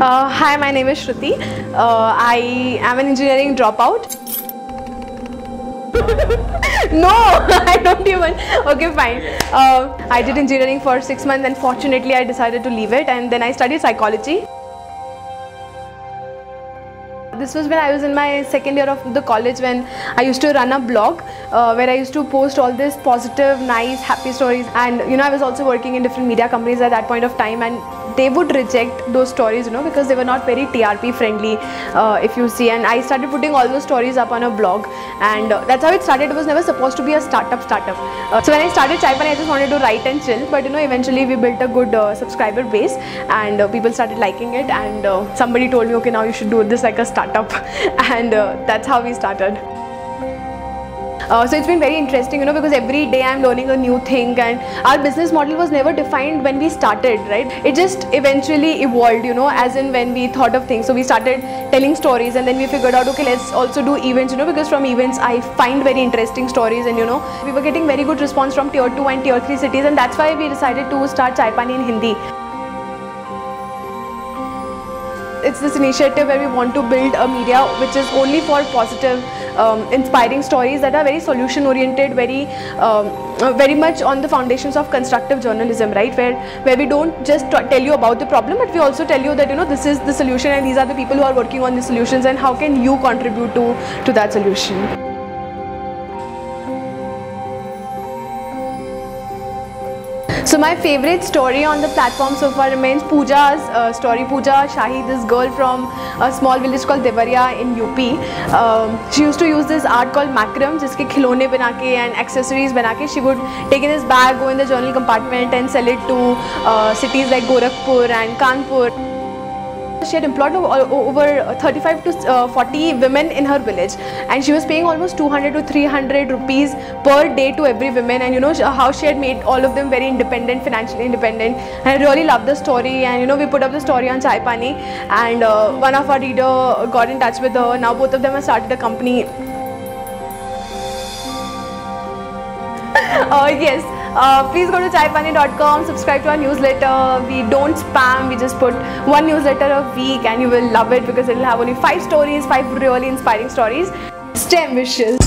Hi, my name is Shruti. I am an engineering dropout. No, I don't even. Okay, fine. I did engineering for 6 months and fortunately I decided to leave it, and then I studied psychology. This was when I was in my second year of the college, when I used to run a blog where I used to post all these positive, nice, happy stories. And I was also working in different media companies at that point of time, and they would reject those stories, because they were not very TRP friendly, if you see. And I started putting all those stories up on a blog, and that's how it started. It was never supposed to be a startup. So when I started Chaaipani, I just wanted to write and chill, but eventually we built a good subscriber base, and people started liking it, and somebody told me, okay, now you should do this like a startup, and that's how we started. So it's been very interesting, because every day I'm learning a new thing, and our business model was never defined when we started, right? It just eventually evolved, as in when we thought of things. So we started telling stories, and then we figured out, okay, let's also do events, because from events I find very interesting stories, and we were getting very good response from tier 2 and tier 3 cities, and that's why we decided to start Chaaipani in Hindi. It's this initiative where we want to build a media which is only for positive, inspiring stories that are very solution oriented, very much on the foundations of constructive journalism, right? Where we don't just tell you about the problem, but we also tell you that this is the solution, and these are the people who are working on the solutions, and how can you contribute to that solution. So my favorite story on the platform so far remains Pooja's story. Pooja Shahi, this girl from a small village called Devariya in UP. She used to use this art called macram, jiske khilone banake and accessories banake. She would take in this bag, go in the journal compartment and sell it to cities like Gorakhpur and Kanpur. She had employed over 35 to 40 women in her village, and she was paying almost 200 to 300 rupees per day to every woman, and how she had made all of them very independent, financially independent. And I really loved the story, and we put up the story on Chaaipani, and one of our reader got in touch with her. Now both of them have started a company. Yes. Please go to chaaipani.com, subscribe to our newsletter. We don't spam, we just put one newsletter a week, and you will love it because it will have only 5 stories, 5 really inspiring stories. Stay ambitious.